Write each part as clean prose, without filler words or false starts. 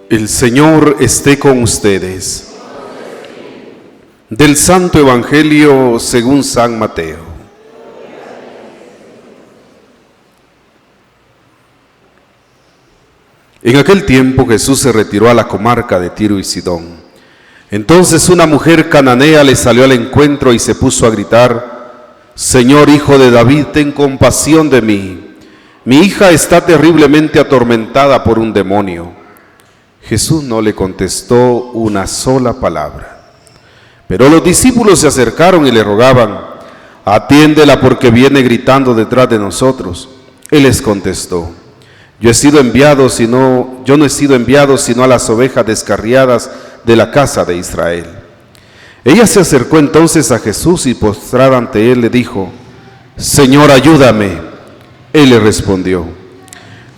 El Señor esté con ustedes. Del Santo Evangelio según San Mateo. En aquel tiempo Jesús se retiró a la comarca de Tiro y Sidón. Entonces una mujer cananea le salió al encuentro y se puso a gritar: Señor, Hijo de David, ten compasión de mí. Mi hija está terriblemente atormentada por un demonio. Jesús no le contestó una sola palabra. Pero los discípulos se acercaron y le rogaban: atiéndela porque viene gritando detrás de nosotros. Él les contestó: yo no he sido enviado sino a las ovejas descarriadas de la casa de Israel. Ella se acercó entonces a Jesús y postrada ante él le dijo: Señor, ayúdame. Él le respondió: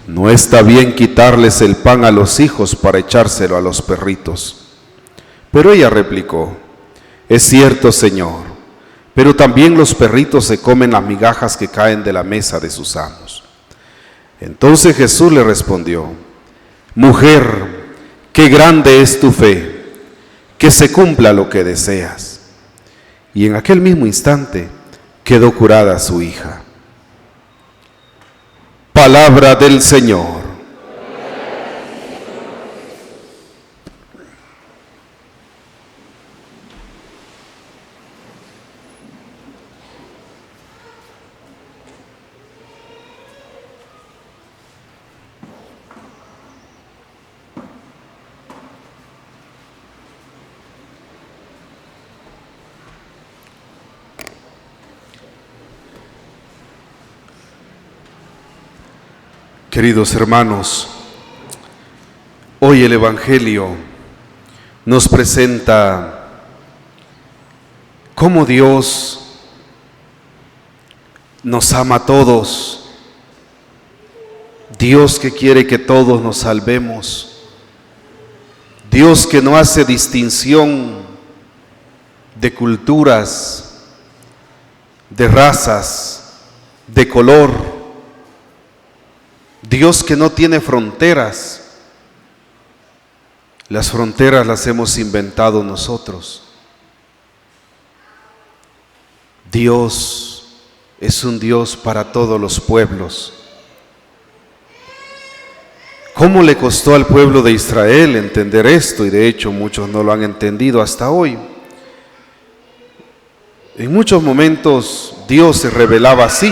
no está bien quitarles el pan a los hijos para echárselo a los perritos. Pero ella replicó: es cierto, Señor, pero también los perritos se comen las migajas que caen de la mesa de sus amos. Entonces Jesús le respondió: mujer, qué grande es tu fe, que se cumpla lo que deseas. Y en aquel mismo instante quedó curada su hija. Palabra del Señor. Queridos hermanos, hoy el Evangelio nos presenta cómo Dios nos ama a todos, Dios que quiere que todos nos salvemos, Dios que no hace distinción de culturas, de razas, de color, Dios que no tiene fronteras. Las fronteras las hemos inventado nosotros. Dios es un Dios para todos los pueblos. ¿Cómo le costó al pueblo de Israel entender esto? Y de hecho muchos no lo han entendido hasta hoy. En muchos momentos Dios se revelaba así.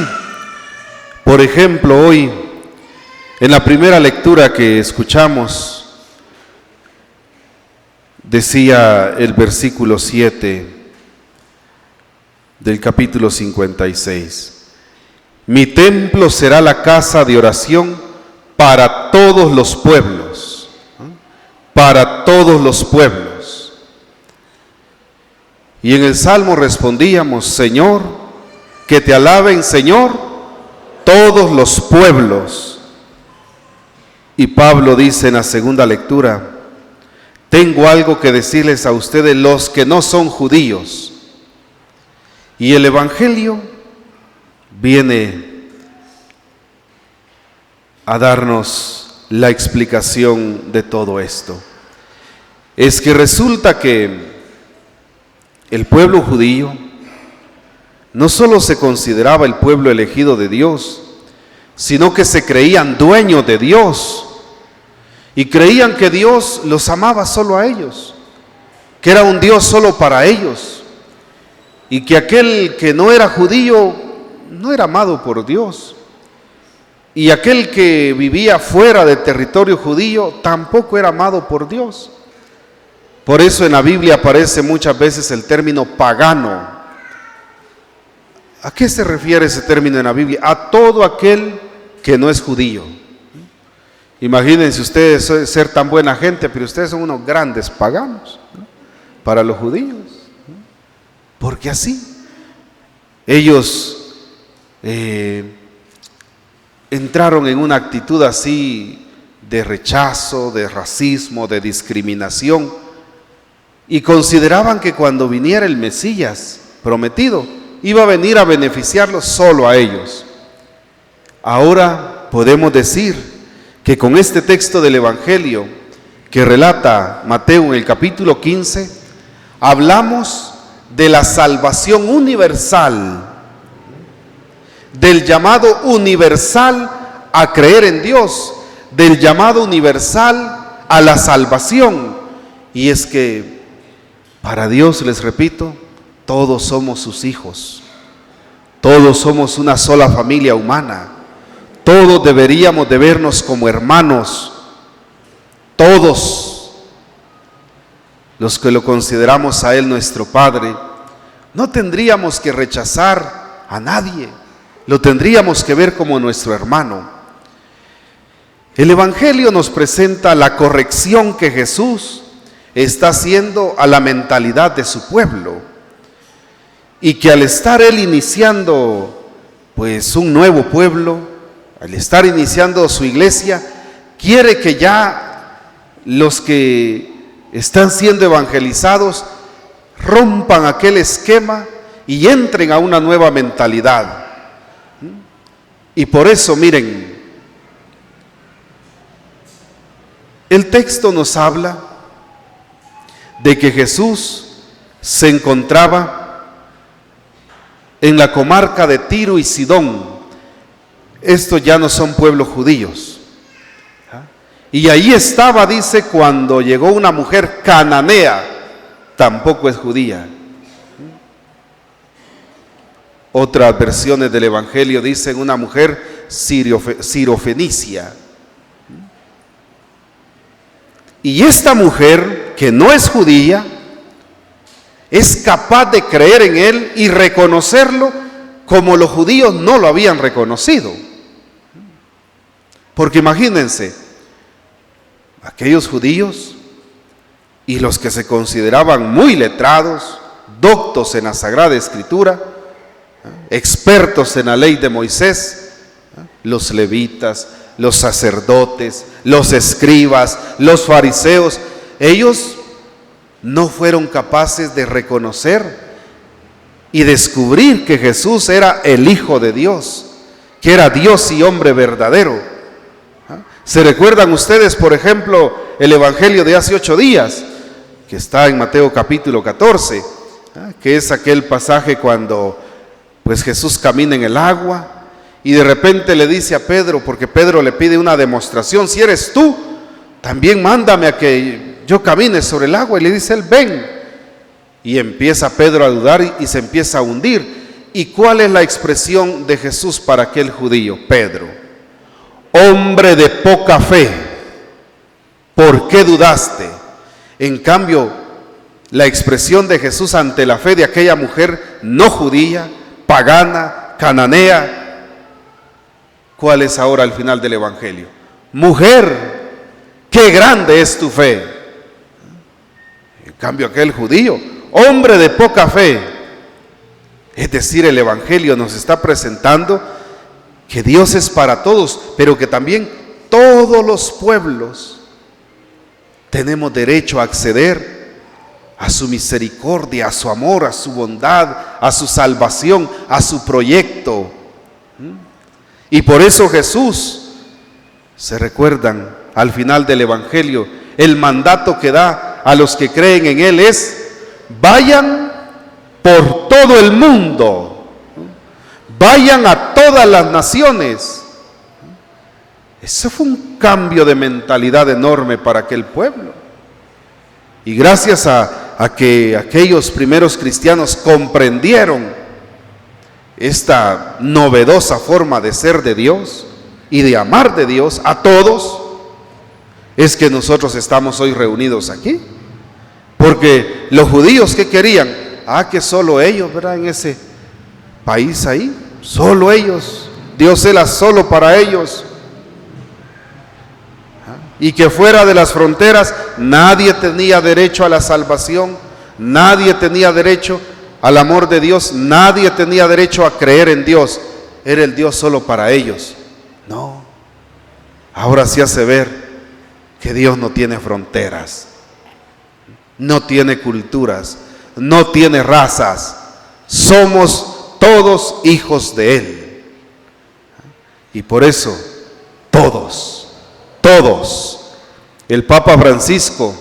Por ejemplo, hoy en la primera lectura que escuchamos, decía el versículo 7 del capítulo 56, mi templo será la casa de oración para todos los pueblos, para todos los pueblos. Y en el Salmo respondíamos: Señor, que te alaben, Señor, todos los pueblos. Y Pablo dice en la segunda lectura: tengo algo que decirles a ustedes los que no son judíos. Y el Evangelio viene a darnos la explicación de todo esto. Es que resulta que el pueblo judío no solo se consideraba el pueblo elegido de Dios, sino que se creían dueños de Dios. Y creían que Dios los amaba solo a ellos, que era un Dios solo para ellos, y que aquel que no era judío no era amado por Dios, y aquel que vivía fuera del territorio judío tampoco era amado por Dios. Por eso en la Biblia aparece muchas veces el término pagano. ¿A qué se refiere ese término en la Biblia? A todo aquel que no es judío. Imagínense ustedes ser tan buena gente, pero ustedes son unos grandes paganos, ¿no?, para los judíos, ¿no? Porque así ellos entraron en una actitud así de rechazo, de racismo, de discriminación, y consideraban que cuando viniera el Mesías prometido iba a venir a beneficiarlos solo a ellos. Ahora podemos decir que con este texto del Evangelio que relata Mateo en el capítulo 15, hablamos de la salvación universal, del llamado universal a creer en Dios, del llamado universal a la salvación. Y es que para Dios, les repito, todos somos sus hijos, todos somos una sola familia humana, todos deberíamos de vernos como hermanos, todos los que lo consideramos a Él nuestro Padre. No tendríamos que rechazar a nadie, lo tendríamos que ver como nuestro hermano. El Evangelio nos presenta la corrección que Jesús está haciendo a la mentalidad de su pueblo, y que al estar Él iniciando pues un nuevo pueblo, al estar iniciando su iglesia, quiere que ya los que están siendo evangelizados rompan aquel esquema y entren a una nueva mentalidad. Y por eso, miren, el texto nos habla de que Jesús se encontraba en la comarca de Tiro y Sidón. Estos ya no son pueblos judíos. Y ahí estaba, dice, cuando llegó una mujer cananea, tampoco es judía. Otras versiones del Evangelio dicen una mujer sirofenicia. Y esta mujer, que no es judía, es capaz de creer en Él y reconocerlo como los judíos no lo habían reconocido. Porque imagínense, aquellos judíos y los que se consideraban muy letrados, doctos en la Sagrada Escritura, expertos en la ley de Moisés, los levitas, los sacerdotes, los escribas, los fariseos, ellos no fueron capaces de reconocer y descubrir que Jesús era el Hijo de Dios, que era Dios y hombre verdadero. ¿Se recuerdan ustedes, por ejemplo, el Evangelio de hace 8 días, que está en Mateo capítulo 14, que es aquel pasaje cuando pues Jesús camina en el agua y de repente le dice a Pedro, porque Pedro le pide una demostración: si eres tú, también mándame a que yo camine sobre el agua. Y le dice él: ven. Y empieza Pedro a dudar y se empieza a hundir. ¿Y cuál es la expresión de Jesús para aquel judío? Pedro: hombre de poca fe, ¿por qué dudaste? En cambio, la expresión de Jesús ante la fe de aquella mujer no judía, pagana, cananea, ¿cuál es ahora al final del Evangelio? Mujer, qué grande es tu fe. En cambio, aquel judío: hombre de poca fe. Es decir, el Evangelio nos está presentando que Dios es para todos, pero que también todos los pueblos tenemos derecho a acceder a su misericordia, a su amor, a su bondad, a su salvación, a su proyecto. Y por eso Jesús, se recuerdan al final del Evangelio, el mandato que da a los que creen en Él es: vayan por todo el mundo, vayan a todas las naciones. Eso fue un cambio de mentalidad enorme para aquel pueblo. Y gracias a que aquellos primeros cristianos comprendieron esta novedosa forma de ser de Dios y de amar de Dios a todos, es que nosotros estamos hoy reunidos aquí. Porque los judíos, ¿qué querían? Que solo ellos, ¿verdad? En ese país ahí, solo ellos, Dios era solo para ellos. Y que fuera de las fronteras nadie tenía derecho a la salvación, nadie tenía derecho al amor de Dios, nadie tenía derecho a creer en Dios. Era el Dios solo para ellos. No, ahora se hace ver que Dios no tiene fronteras, no tiene culturas, no tiene razas. Somos todos hijos de Él. Y por eso todos El Papa Francisco,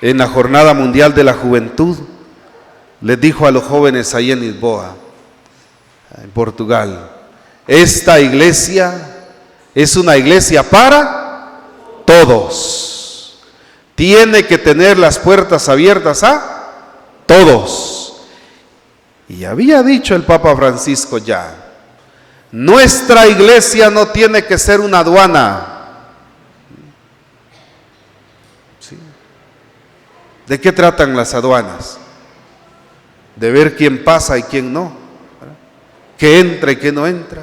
en la Jornada Mundial de la Juventud, les dijo a los jóvenes ahí en Lisboa, en Portugal: esta iglesia es una iglesia para todos. Tiene que tener las puertas abiertas a todos. Y había dicho el Papa Francisco ya: nuestra iglesia no tiene que ser una aduana. ¿Sí? ¿De qué tratan las aduanas? De ver quién pasa y quién no, ¿verdad? Que entra y que no entra.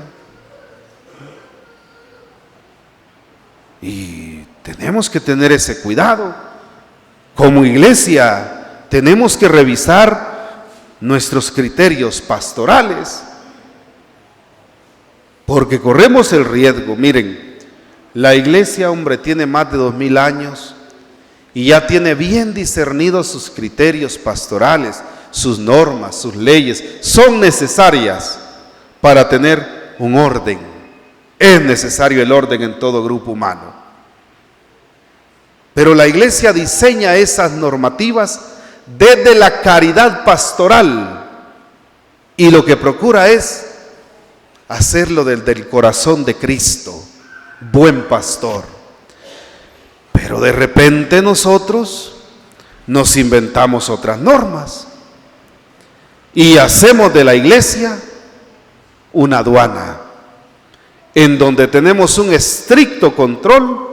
Y tenemos que tener ese cuidado. Como iglesia tenemos que revisar nuestros criterios pastorales, porque corremos el riesgo. Miren, la iglesia, hombre, tiene más de 2000 años y ya tiene bien discernidos sus criterios pastorales, sus normas, sus leyes. Son necesarias para tener un orden. Es necesario el orden en todo grupo humano. Pero la iglesia diseña esas normativas desde la caridad pastoral y lo que procura es hacerlo desde el corazón de Cristo, buen pastor. Pero de repente nosotros nos inventamos otras normas y hacemos de la iglesia una aduana en donde tenemos un estricto control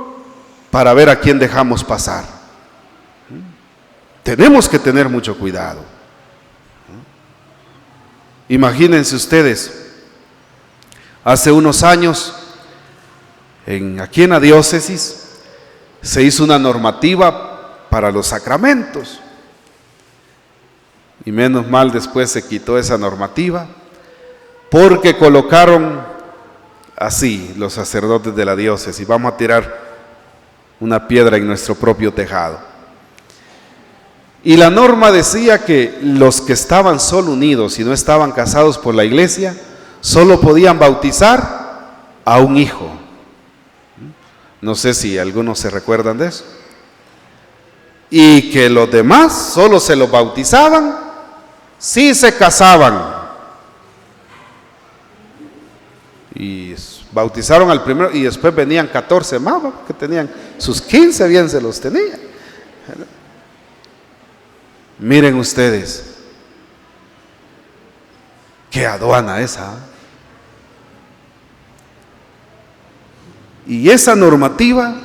para ver a quién dejamos pasar. Tenemos que tener mucho cuidado. Imagínense ustedes, hace unos años, aquí en la diócesis, se hizo una normativa para los sacramentos. Y menos mal después se quitó esa normativa, porque colocaron así los sacerdotes de la diócesis: vamos a tirar una piedra en nuestro propio tejado. Y la norma decía que los que estaban solo unidos y no estaban casados por la iglesia, solo podían bautizar a un hijo. No sé si algunos se recuerdan de eso. Y que los demás solo se los bautizaban si se casaban. Y bautizaron al primero y después venían 14 más, que tenían sus 15, bien se los tenían. Miren ustedes, qué aduana esa. Y esa normativa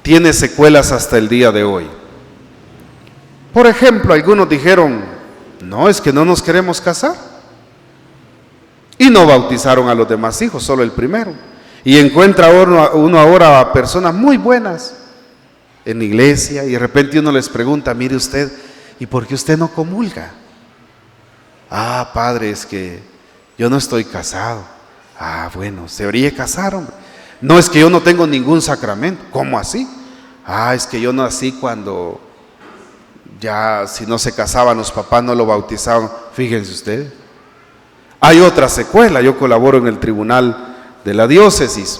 tiene secuelas hasta el día de hoy. Por ejemplo, algunos dijeron: no, es que no nos queremos casar. Y no bautizaron a los demás hijos, solo el primero. Y encuentra uno ahora a personas muy buenas en la iglesia y de repente uno les pregunta: mire usted, ¿y por qué usted no comulga? Ah, padre, es que yo no estoy casado. Ah, bueno, se debería casar, hombre. No, es que yo no tengo ningún sacramento. ¿Cómo así? Ah, es que yo nací cuando ya, si no se casaban los papás, no lo bautizaban. Fíjense ustedes. Hay otra secuela. Yo colaboro en el tribunal de la diócesis.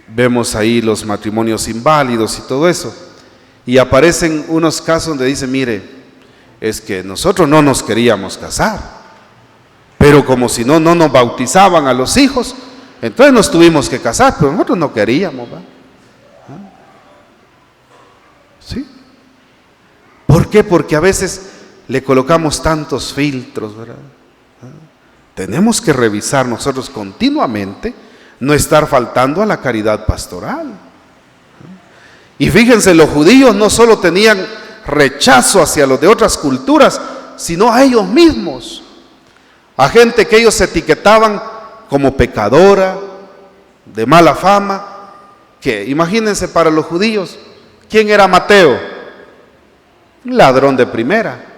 Vemos ahí los matrimonios inválidos y todo eso. Y aparecen unos casos donde dicen: mire, es que nosotros no nos queríamos casar, pero como si no nos bautizaban a los hijos, entonces nos tuvimos que casar, pero nosotros no queríamos, ¿va? ¿Sí? ¿Por qué? Porque a veces le colocamos tantos filtros, ¿verdad? Tenemos que revisar nosotros continuamente, no estar faltando a la caridad pastoral. Y fíjense, los judíos no solo tenían rechazo hacia los de otras culturas, sino a ellos mismos, a gente que ellos etiquetaban como pecadora, de mala fama. Que imagínense, para los judíos, ¿quién era Mateo? Un ladrón de primera.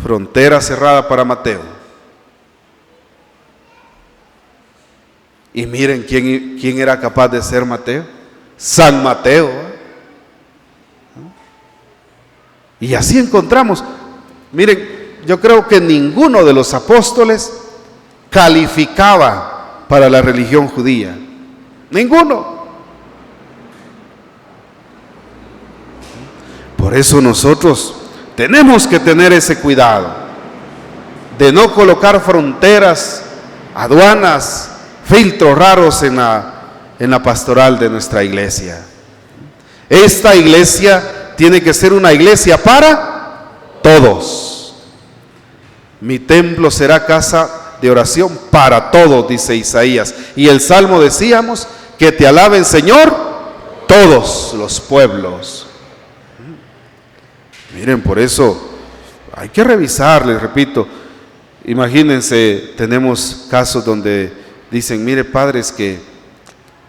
Frontera cerrada para Mateo. Y miren quién era capaz de ser Mateo. San Mateo. Y así encontramos. Miren, yo creo que ninguno de los apóstoles calificaba para la religión judía. Ninguno. Por eso nosotros tenemos que tener ese cuidado de no colocar fronteras, aduanas, filtros raros en la pastoral de nuestra iglesia. Esta iglesia tiene que ser una iglesia para todos. Mi templo será casa de oración para todos, dice Isaías. Y el Salmo decíamos, que te alaben, Señor, todos los pueblos. Miren, por eso hay que revisar, les repito. Imagínense, tenemos casos donde dicen, mire, padres, que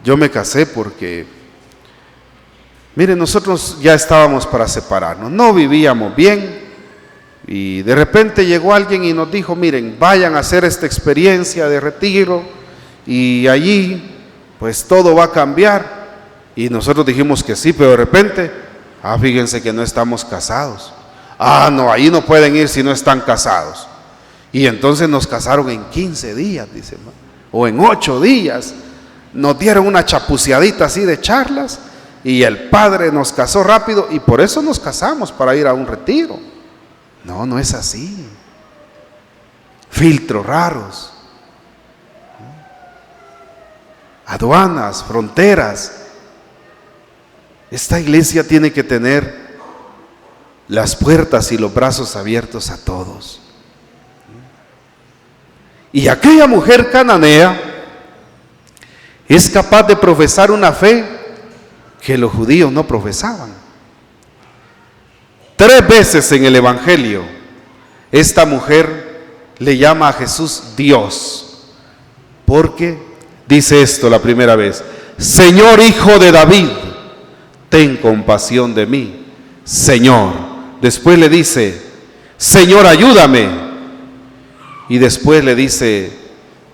yo me casé porque, miren, nosotros ya estábamos para separarnos, no vivíamos bien, y de repente llegó alguien y nos dijo, miren, vayan a hacer esta experiencia de retiro, y allí, pues todo va a cambiar. Y nosotros dijimos que sí, pero de repente, fíjense que no estamos casados. No, ahí no pueden ir si no están casados. Y entonces nos casaron en 15 días, dicen, o en 8 días. Nos dieron una chapuceadita así de charlas y el padre nos casó rápido y por eso nos casamos, para ir a un retiro. No, no es así. Filtros raros, aduanas, fronteras. Esta iglesia tiene que tener las puertas y los brazos abiertos a todos. Y aquella mujer cananea es capaz de profesar una fe que los judíos no profesaban. 3 veces en el Evangelio esta mujer le llama a Jesús Dios, porque dice esto la primera vez: Señor, Hijo de David, ten compasión de mí, Señor. Después le dice, Señor, ayúdame. Y después le dice,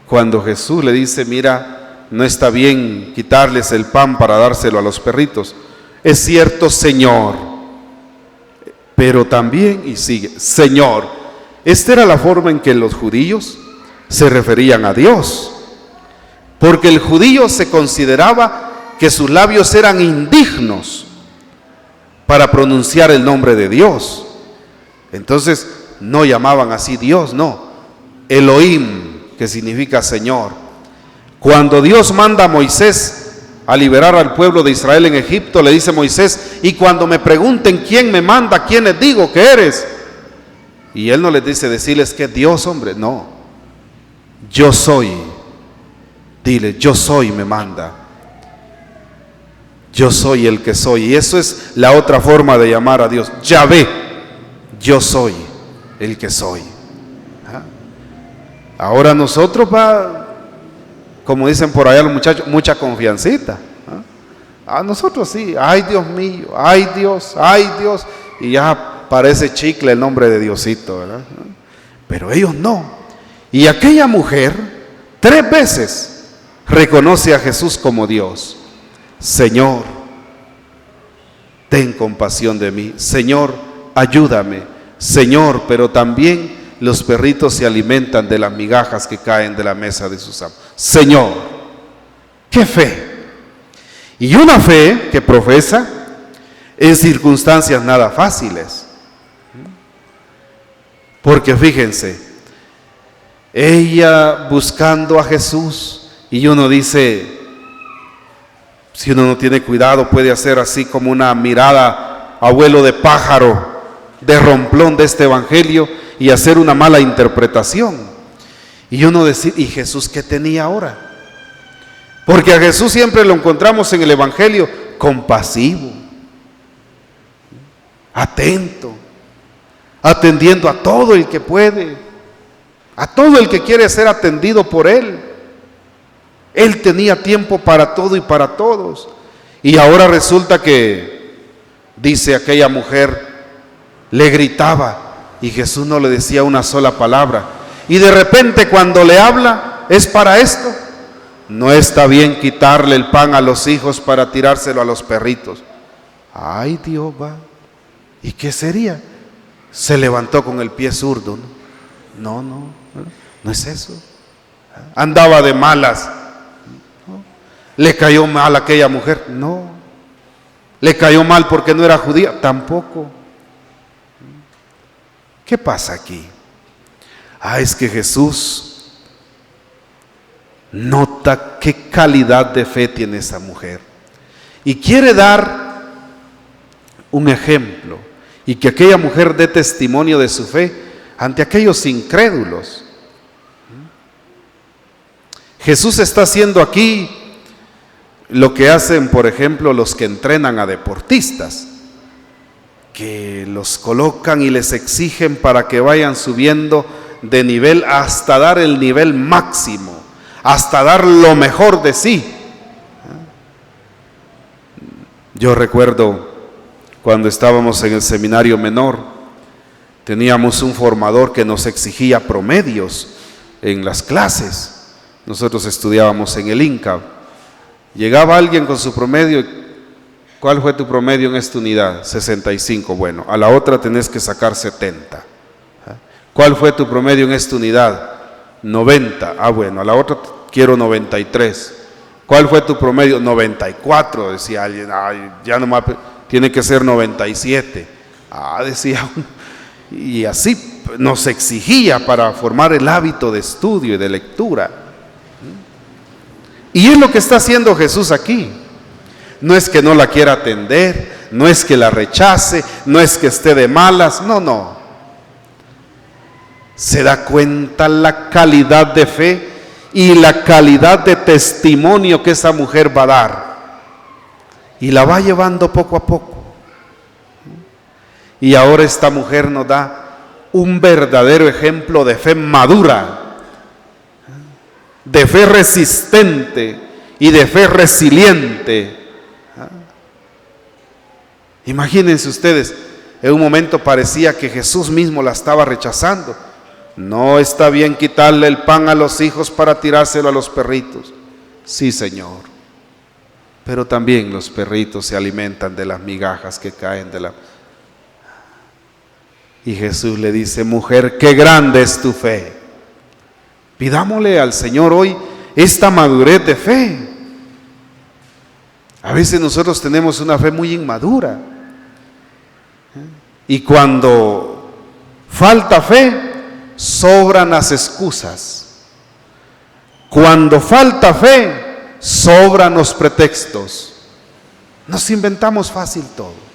cuando Jesús le dice, mira, no está bien quitarles el pan para dárselo a los perritos. Es cierto, Señor, pero también, y sigue, Señor. Esta era la forma en que los judíos se referían a Dios, porque el judío se consideraba que sus labios eran indignos para pronunciar el nombre de Dios. Entonces no llamaban así Dios, no, Elohim, que significa Señor. Cuando Dios manda a Moisés a liberar al pueblo de Israel en Egipto, le dice Moisés, y cuando me pregunten quién me manda, ¿quién les digo que eres? Y él no les dice decirles que es Dios, hombre, no, yo soy. Dile, yo soy, me manda. Yo soy el que soy. Y eso es la otra forma de llamar a Dios. Yahvé, yo soy el que soy. Ahora nosotros como dicen por allá los muchachos, mucha confiancita. A nosotros sí, ay Dios mío, ay Dios, y ya parece chicle el nombre de Diosito, ¿verdad? Pero ellos no. Y aquella mujer 3 veces reconoce a Jesús como Dios. Señor, ten compasión de mí. Señor, ayúdame. Señor, pero también los perritos se alimentan de las migajas que caen de la mesa de sus amos. Señor, qué fe. Y una fe que profesa en circunstancias nada fáciles. Porque fíjense, ella buscando a Jesús, y uno dice, si uno no tiene cuidado, puede hacer así como una mirada abuelo de pájaro, de romplón de este evangelio, y hacer una mala interpretación. Y uno decir, ¿y Jesús qué tenía ahora? Porque a Jesús siempre lo encontramos en el evangelio compasivo, atento, atendiendo a todo el que puede, a todo el que quiere ser atendido por Él. Él tenía tiempo para todo y para todos. Y ahora resulta que, dice aquella mujer, le gritaba y Jesús no le decía una sola palabra. Y de repente cuando le habla, es para esto. No está bien quitarle el pan a los hijos para tirárselo a los perritos. Ay, Dios, va. ¿Y qué sería? Se levantó con el pie zurdo, ¿no? No es eso. Andaba de malas. ¿Le cayó mal a aquella mujer? No. ¿Le cayó mal porque no era judía? Tampoco. ¿Qué pasa aquí? Es que Jesús nota qué calidad de fe tiene esa mujer y quiere dar un ejemplo y que aquella mujer dé testimonio de su fe ante aquellos incrédulos. Jesús está haciendo aquí lo que hacen, por ejemplo, los que entrenan a deportistas, que los colocan y les exigen para que vayan subiendo de nivel hasta dar el nivel máximo, hasta dar lo mejor de sí. Yo recuerdo cuando estábamos en el seminario menor, teníamos un formador que nos exigía promedios en las clases. Nosotros estudiábamos en el INCA. Llegaba alguien con su promedio. ¿Cuál fue tu promedio en esta unidad? 65. Bueno, a la otra tenés que sacar 70. ¿Cuál fue tu promedio en esta unidad? 90. Bueno, a la otra quiero 93. ¿Cuál fue tu promedio? 94, decía alguien. Ya nomás tiene que ser 97. Decía uno. Y así nos exigía para formar el hábito de estudio y de lectura. Y es lo que está haciendo Jesús aquí. No es que no la quiera atender, no es que la rechace, no es que esté de malas, no. Se da cuenta la calidad de fe y la calidad de testimonio que esa mujer va a dar. Y la va llevando poco a poco. Y ahora esta mujer nos da un verdadero ejemplo de fe madura, de fe resistente y de fe resiliente. Imagínense ustedes, en un momento parecía que Jesús mismo la estaba rechazando. No está bien quitarle el pan a los hijos para tirárselo a los perritos. Sí, Señor, pero también los perritos se alimentan de las migajas que caen de la... Y Jesús le dice: mujer, qué grande es tu fe. Pidámosle al Señor hoy esta madurez de fe. A veces nosotros tenemos una fe muy inmadura. Y cuando falta fe, sobran las excusas. Cuando falta fe, sobran los pretextos. Nos inventamos fácil todo.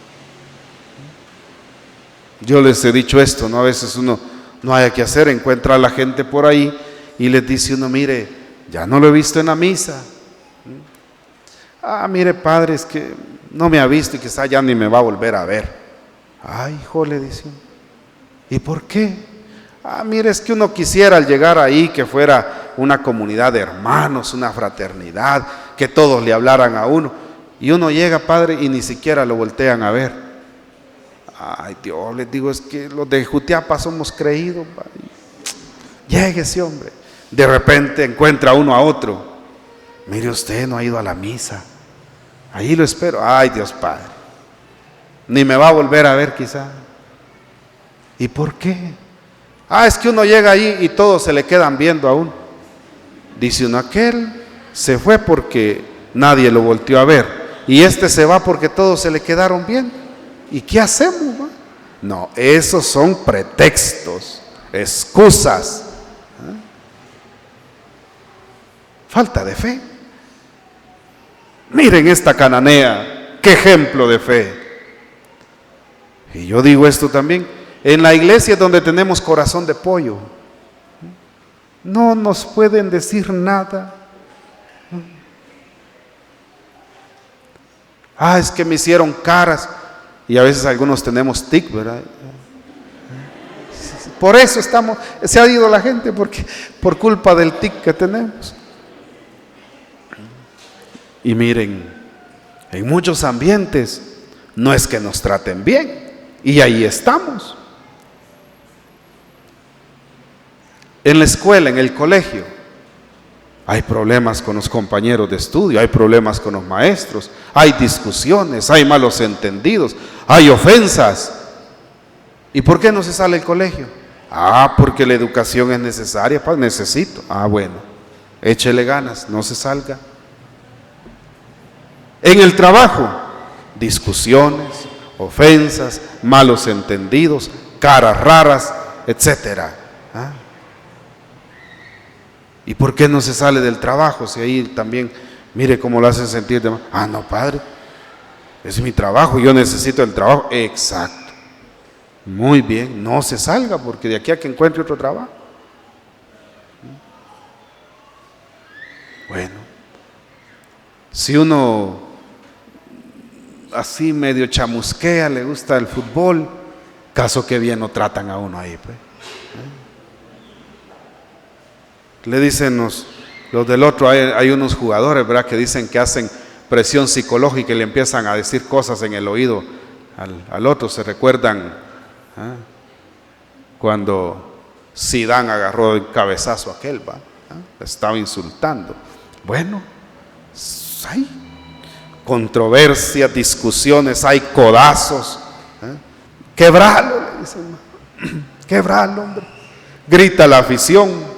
Yo les he dicho esto, ¿no? A veces uno no haya que hacer, encuentra a la gente por ahí y les dice uno: mire, ya no lo he visto en la misa. Mire, padre, es que no me ha visto y quizá ya ni me va a volver a ver. Hijo, le dice uno. ¿Y por qué? Mire, es que uno quisiera al llegar ahí que fuera una comunidad de hermanos, una fraternidad, que todos le hablaran a uno. Y uno llega, padre, y ni siquiera lo voltean a ver. Dios, les digo, es que los de Jutiapa somos creídos. Llegue ese hombre. De repente encuentra uno a otro. Mire, usted no ha ido a la misa. Ahí lo espero. Dios Padre, ni me va a volver a ver quizá. ¿Y por qué? Es que uno llega ahí y todos se le quedan viendo a uno. Dice uno: aquel se fue porque nadie lo volteó a ver, y este se va porque todos se le quedaron viendo. ¿Y qué hacemos, va? No, esos son pretextos, excusas. Falta de fe. Miren esta cananea, qué ejemplo de fe. Y yo digo esto también, en la iglesia donde tenemos corazón de pollo, no nos pueden decir nada. Es que me hicieron caras. Y a veces algunos tenemos tic, ¿verdad? Por eso se ha ido la gente, porque por culpa del tic que tenemos. Y miren, en muchos ambientes no es que nos traten bien, y ahí estamos. En la escuela, en el colegio, hay problemas con los compañeros de estudio, hay problemas con los maestros, hay discusiones, hay malos entendidos, hay ofensas. ¿Y por qué no se sale del colegio? Porque la educación es necesaria, necesito. Bueno, échele ganas, no se salga. En el trabajo, discusiones, ofensas, malos entendidos, caras raras, etcétera. ¿Ah? ¿Y por qué no se sale del trabajo? Si ahí también, mire cómo lo hacen sentir de mal. Ah, no, padre, es mi trabajo, yo necesito el trabajo. Exacto. Muy bien, no se salga, porque de aquí a que encuentre otro trabajo. Bueno, si uno así medio chamusquea, le gusta el fútbol, caso que bien lo tratan a uno ahí, pues. Le dicen los del otro, hay unos jugadores, ¿verdad?, que dicen que hacen presión psicológica y le empiezan a decir cosas en el oído al otro. Se recuerdan cuando Zidane agarró el cabezazo a aquel, ¿va? Estaba insultando. Bueno, hay controversias, discusiones, hay codazos. Quebralo, le dicen. Quebralo, hombre. Grita la afición.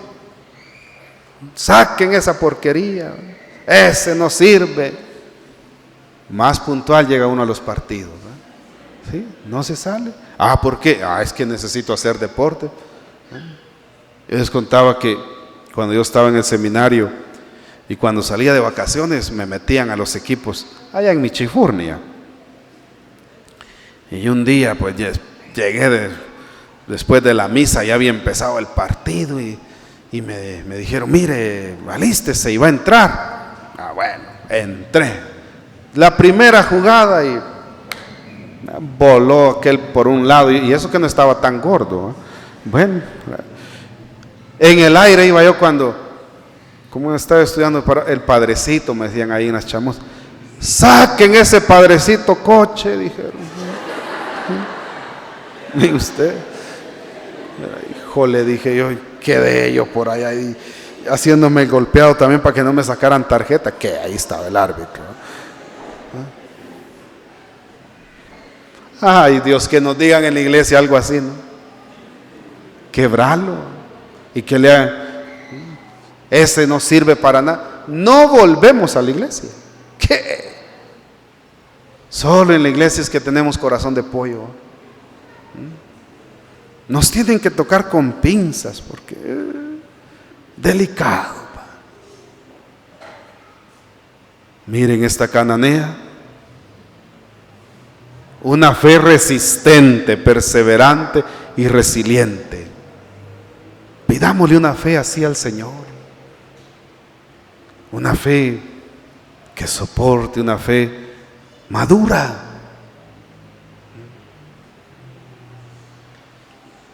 Saquen esa porquería, ese no sirve. Más puntual llega uno a los partidos, ¿no? ¿Sí? No se sale. Ah, ¿por qué? Ah, es que necesito hacer deporte. Yo les contaba que cuando yo estaba en el seminario y cuando salía de vacaciones me metían a los equipos allá en Michifurnia. Y un día pues llegué después de la misa, ya había empezado el partido y me dijeron, mire, alístese y va a entrar. Ah, bueno, entré. La primera jugada y voló aquel por un lado, y eso que no estaba tan gordo, ¿eh? Bueno, en el aire iba yo cuando, como estaba estudiando el padrecito, me decían ahí en las chamos, saquen ese padrecito coche, dijeron. ¿Y usted? Híjole, dije yo, quedé yo por allá y haciéndome golpeado también para que no me sacaran tarjeta, que ahí estaba el árbitro. Ay, Dios, que nos digan en la iglesia algo así, ¿no? Quebrarlo y que le hagan, ese no sirve para nada. No volvemos a la iglesia. ¿Qué? Solo en la iglesia es que tenemos corazón de pollo. Nos tienen que tocar con pinzas porque delicado. Miren esta cananea, una fe resistente, perseverante y resiliente. Pidámosle una fe así al Señor, una fe que soporte, una fe madura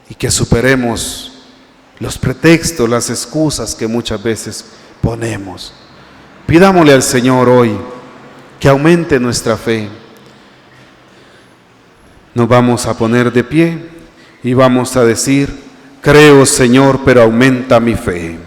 y que superemos los pretextos, las excusas que muchas veces ponemos. Pidámosle al Señor hoy que aumente nuestra fe. Nos vamos a poner de pie y vamos a decir, creo, Señor, pero aumenta mi fe.